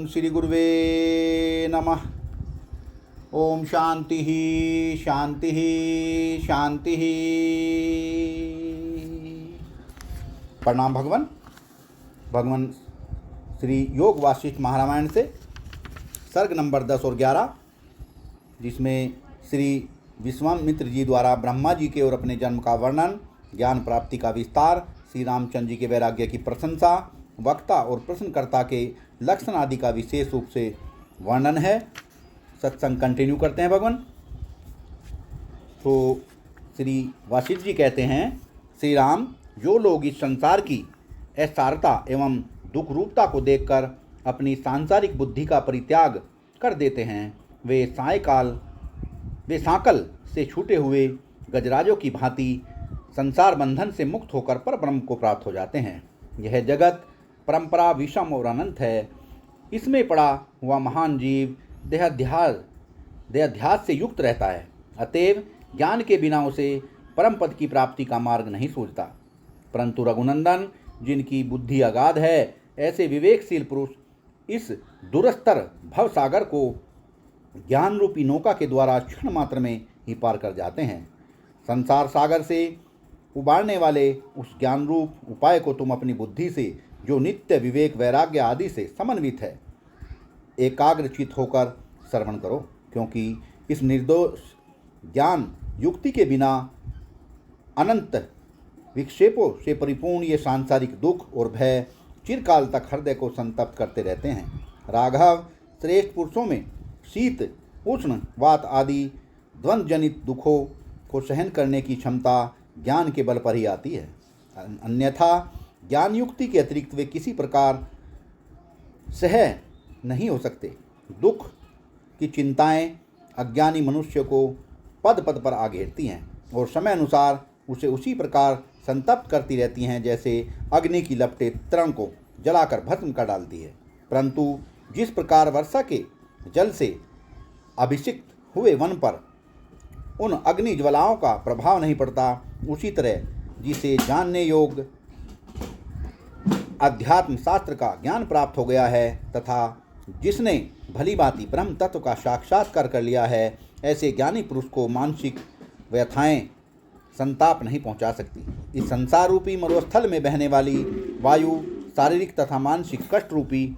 ओम श्री गुरुवे नमः। ओम शांति ही शांति ही शांति ही। प्रणाम भगवान। भगवान श्री योग वासिष्ठ महारामायण से सर्ग नंबर 10 और 11, जिसमें श्री विश्वामित्र जी द्वारा ब्रह्मा जी के और अपने जन्म का वर्णन, ज्ञान प्राप्ति का विस्तार, श्री रामचंद्र जी के वैराग्य की प्रशंसा, वक्ता और प्रश्नकर्ता के लक्षण आदि का विशेष रूप से वर्णन है। सत्संग कंटिन्यू करते हैं भगवान। तो श्री वासिष्ठ जी कहते हैं, श्री राम, जो लोग इस संसार की असारता एवं दुख रूपता को देखकर अपनी सांसारिक बुद्धि का परित्याग कर देते हैं, वे सांकल से छूटे हुए गजराजों की भांति संसार बंधन से मुक्त होकर परब्रह्म को प्राप्त हो जाते हैं। यह जगत परंपरा विषम और अनंत है। इसमें पड़ा हुआ महान जीव देहाध्यास से युक्त रहता है। अतएव ज्ञान के बिना उसे परम पद की प्राप्ति का मार्ग नहीं सूझता। परंतु रघुनंदन, जिनकी बुद्धि अगाध है, ऐसे विवेकशील पुरुष इस दुरस्तर भव सागर को ज्ञान रूपी नौका के द्वारा क्षण मात्र में ही पार कर जाते हैं। संसार सागर से उबारने वाले उस ज्ञान रूप उपाय को तुम अपनी बुद्धि से, जो नित्य विवेक वैराग्य आदि से समन्वित है, एकाग्रचित होकर श्रवण करो, क्योंकि इस निर्दोष ज्ञान युक्ति के बिना अनंत विक्षेपों से परिपूर्ण ये सांसारिक दुख और भय चिरकाल तक हृदय को संतप्त करते रहते हैं। राघव, श्रेष्ठ पुरुषों में शीत, उष्ण, वात आदि द्वंद्वजनित दुखों को सहन करने की क्षमता ज्ञान के बल पर ही आती है। अन्यथा ज्ञान युक्ति के अतिरिक्त वे किसी प्रकार सह नहीं हो सकते। दुख की चिंताएं अज्ञानी मनुष्य को पद पद पर आ घेरती हैं और समय अनुसार उसे उसी प्रकार संतप्त करती रहती हैं, जैसे अग्नि की लपटें तृण को जलाकर भस्म कर डालती है। परंतु जिस प्रकार वर्षा के जल से अभिषिक्त हुए वन पर उन अग्नि ज्वालाओं का प्रभाव नहीं पड़ता, उसी तरह जिसे जानने योग्य अध्यात्म शास्त्र का ज्ञान प्राप्त हो गया है तथा जिसने भली भांति ब्रह्म तत्व का साक्षात्कार कर लिया है, ऐसे ज्ञानी पुरुष को मानसिक व्यथाएं संताप नहीं पहुंचा सकती। इस संसार रूपी मरुस्थल में बहने वाली वायु शारीरिक तथा मानसिक कष्ट रूपी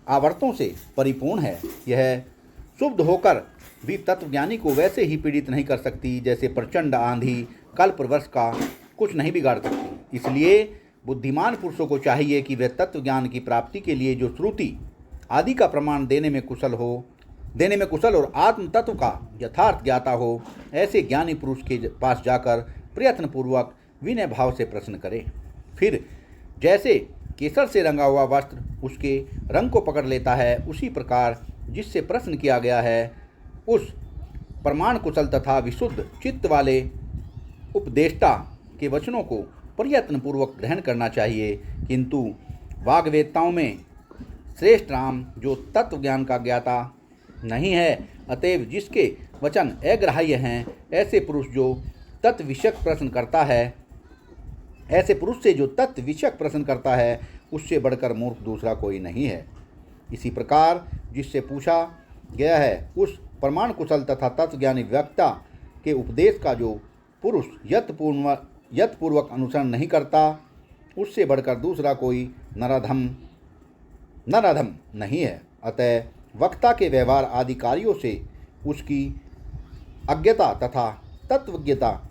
आवर्तों से परिपूर्ण है। यह शुद्ध होकर भी तत्वज्ञानी को वैसे ही पीड़ित नहीं कर सकती जैसे प्रचंड आंधी कल्पवृक्ष का कुछ नहीं बिगाड़ सकती। इसलिए बुद्धिमान पुरुषों को चाहिए कि वे तत्व ज्ञान की प्राप्ति के लिए जो श्रुति आदि का प्रमाण देने में कुशल और आत्म तत्व का यथार्थ ज्ञाता हो, ऐसे ज्ञानी पुरुष के पास जाकर प्रयत्नपूर्वक विनय भाव से प्रश्न करे। फिर जैसे केसर से रंगा हुआ वस्त्र उसके रंग को पकड़ लेता है, उसी प्रकार जिससे प्रश्न किया गया है उस प्रमाण कुशल तथा विशुद्ध चित्त वाले उपदेष्टा के वचनों को प्रयत्नपूर्वक ग्रहण करना चाहिए। किंतु वाग्वेत्ताओं में श्रेष्ठ राम, जो तत्व ज्ञान का ज्ञाता नहीं है, अतएव जिसके वचन अग्राह्य हैं, ऐसे पुरुष से जो तत्व विषयक प्रश्न करता है, उससे बढ़कर मूर्ख दूसरा कोई नहीं है। इसी प्रकार जिससे पूछा गया है उस प्रमाण कुशल तथा तत्वज्ञानी वक्ता के उपदेश का जो पुरुष यत्पूर्वक अनुसरण नहीं करता, उससे बढ़कर दूसरा कोई नराधम नहीं है। अतः वक्ता के व्यवहार आदि कार्यों से उसकी अज्ञता तथा तत्वज्ञता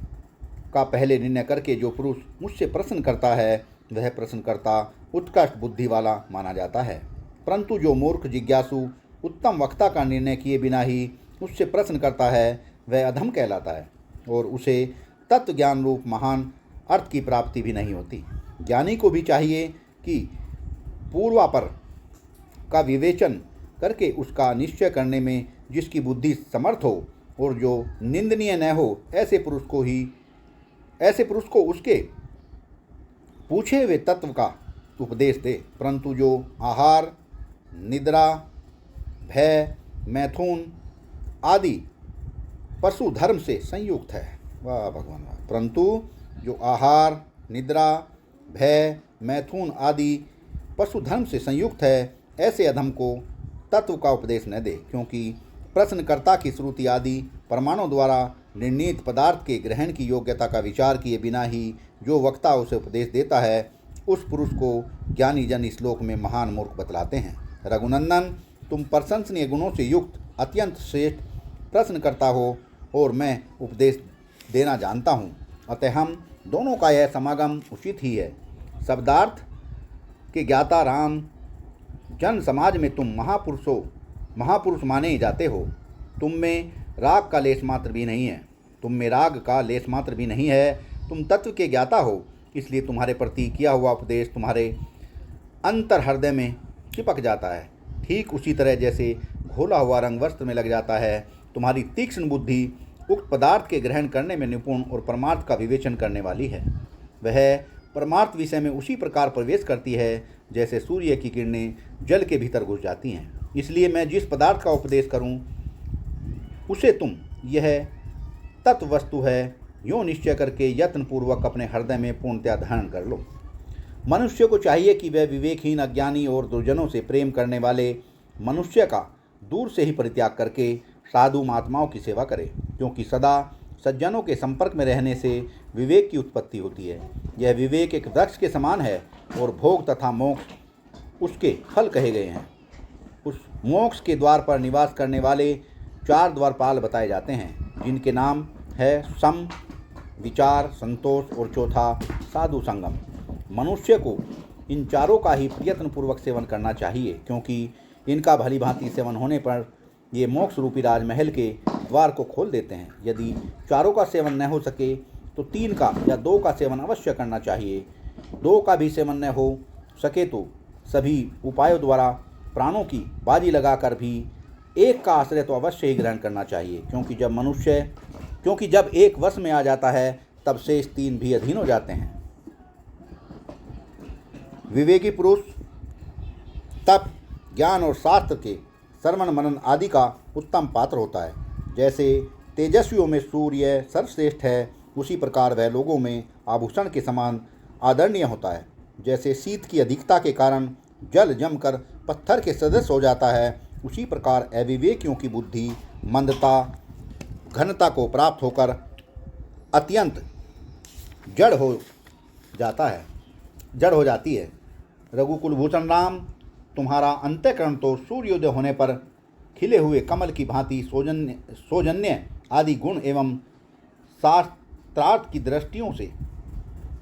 का पहले निर्णय करके जो पुरुष मुझसे प्रश्न करता है, वह प्रश्नकर्ता उत्कृष्ट बुद्धि वाला माना जाता है। परंतु जो मूर्ख जिज्ञासु उत्तम वक्ता का निर्णय किए बिना ही उससे प्रश्न करता है, वह अधम कहलाता है और उसे तत्व ज्ञान रूप महान अर्थ की प्राप्ति भी नहीं होती। ज्ञानी को भी चाहिए कि पूर्वापर का विवेचन करके उसका निश्चय करने में जिसकी बुद्धि समर्थ हो और जो निंदनीय न हो, ऐसे पुरुष को उसके पूछे हुए तत्व का उपदेश दे। परंतु जो आहार, निद्रा, भय, मैथुन आदि पशु धर्म से संयुक्त है, वाह भगवान वाह, परंतु जो आहार, निद्रा, भय, मैथुन आदि पशु धर्म से संयुक्त है, ऐसे अधम को तत्व का उपदेश न दे, क्योंकि प्रश्नकर्ता की श्रुति आदि प्रमाणों द्वारा निर्णीत पदार्थ के ग्रहण की योग्यता का विचार किए बिना ही जो वक्ता उसे उपदेश देता है, उस पुरुष को ज्ञानी जन इस श्लोक में महान मूर्ख बतलाते हैं। रघुनंदन, तुम प्रशंसनीय गुणों से युक्त अत्यंत श्रेष्ठ प्रश्नकर्ता हो और मैं उपदेश देना जानता हूँ, अतः हम दोनों का यह समागम उचित ही है। शब्दार्थ के ज्ञाता राम, जन समाज में तुम महापुरुष माने जाते हो। तुम में राग का लेश मात्र भी नहीं है, तुम तत्व के ज्ञाता हो, इसलिए तुम्हारे प्रति किया हुआ उपदेश तुम्हारे अंतर हृदय में चिपक जाता है। ठीक उसी तरह जैसे घोला हुआ रंग वस्त्र में लग जाता है, तुम्हारी तीक्ष्ण बुद्धि उक्त पदार्थ के ग्रहण करने में निपुण और परमार्थ का विवेचन करने वाली है। वह परमार्थ विषय में उसी प्रकार प्रवेश करती है जैसे सूर्य की किरणें जल के भीतर घुस जाती हैं। इसलिए मैं जिस पदार्थ का उपदेश करूं, उसे तुम यह तत्व वस्तु है यूँ निश्चय करके यत्नपूर्वक अपने हृदय में पूर्णतया धारण कर लो। मनुष्य को चाहिए कि वह विवेकहीन, अज्ञानी और दुर्जनों से प्रेम करने वाले मनुष्य का दूर से ही परित्याग करके साधु महात्माओं की सेवा करे, क्योंकि सदा सज्जनों के संपर्क में रहने से विवेक की उत्पत्ति होती है। यह विवेक एक वृक्ष के समान है और भोग तथा मोक्ष उसके फल कहे गए हैं। उस मोक्ष के द्वार पर निवास करने वाले 4 द्वारपाल बताए जाते हैं, जिनके नाम है सम, विचार, संतोष और चौथा साधु संगम। मनुष्य को इन चारों का ही प्रयत्नपूर्वक सेवन करना चाहिए, क्योंकि इनका भली भांति सेवन होने पर ये मोक्ष रूपी राजमहल के द्वार को खोल देते हैं। यदि चारों का सेवन न हो सके तो 3 का या 2 का सेवन अवश्य करना चाहिए। 2 का भी सेवन न हो सके तो सभी उपायों द्वारा प्राणों की बाजी लगाकर भी 1 का आश्रय तो अवश्य ही ग्रहण करना चाहिए, क्योंकि जब एक वश में आ जाता है तब शेष 3 भी अधीन हो जाते हैं। विवेकी पुरुष तप, ज्ञान और शास्त्र के श्रवण मनन आदि का उत्तम पात्र होता है। जैसे तेजस्वियों में सूर्य सर्वश्रेष्ठ है, उसी प्रकार वह लोगों में आभूषण के समान आदरणीय होता है। जैसे शीत की अधिकता के कारण जल जमकर पत्थर के सदृश हो जाता है, उसी प्रकार अविवेकियों की बुद्धि मंदता, घनता को प्राप्त होकर अत्यंत जड़ हो जाती है। रघुकुल भूषण राम, तुम्हारा अंतःकरण तो सूर्योदय होने पर खिले हुए कमल की भांति सौजन्य आदि गुण एवं शास्त्रार्थ की दृष्टियों से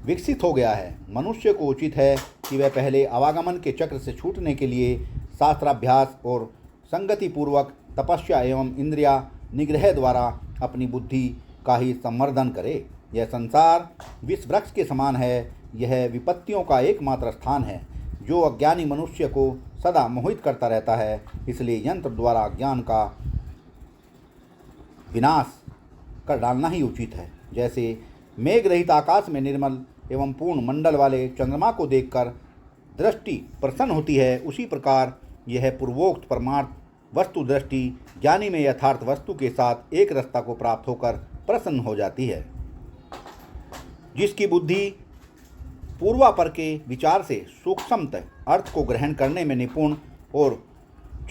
विकसित हो गया है। मनुष्य को उचित है कि वह पहले आवागमन के चक्र से छूटने के लिए शास्त्राभ्यास और संगति पूर्वक तपस्या एवं इंद्रिया निग्रह द्वारा अपनी बुद्धि का ही संवर्धन करे। यह संसार विष वृक्ष के समान है, यह विपत्तियों का एकमात्र स्थान है जो अज्ञानी मनुष्य को सदा मोहित करता रहता है। इसलिए यंत्र द्वारा ज्ञान का विनाश कर डालना ही उचित है। जैसे मेघ रहित आकाश में निर्मल एवं पूर्ण मंडल वाले चंद्रमा को देखकर दृष्टि प्रसन्न होती है, उसी प्रकार यह पूर्वोक्त परमार्थ वस्तु दृष्टि ज्ञानी में यथार्थ वस्तु के साथ एक रस्ता को प्राप्त होकर प्रसन्न हो जाती है। जिसकी बुद्धि पूर्वापर के विचार से सूक्ष्मतः अर्थ को ग्रहण करने में निपुण और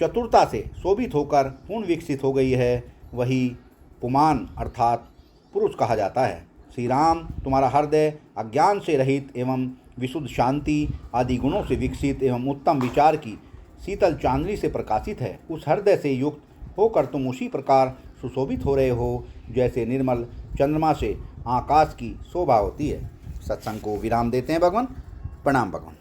चतुरता से शोभित होकर पूर्ण विकसित हो गई है, वही पुमान अर्थात पुरुष कहा जाता है। श्री राम, तुम्हारा हृदय अज्ञान से रहित एवं विशुद्ध शांति आदि गुणों से विकसित एवं उत्तम विचार की शीतल चांदनी से प्रकाशित है। उस हृदय से युक्त होकर तुम उसी प्रकार सुशोभित हो रहे हो जैसे निर्मल चंद्रमा से आकाश की शोभा होती है। सत्संग को विराम देते हैं भगवान। प्रणाम भगवान।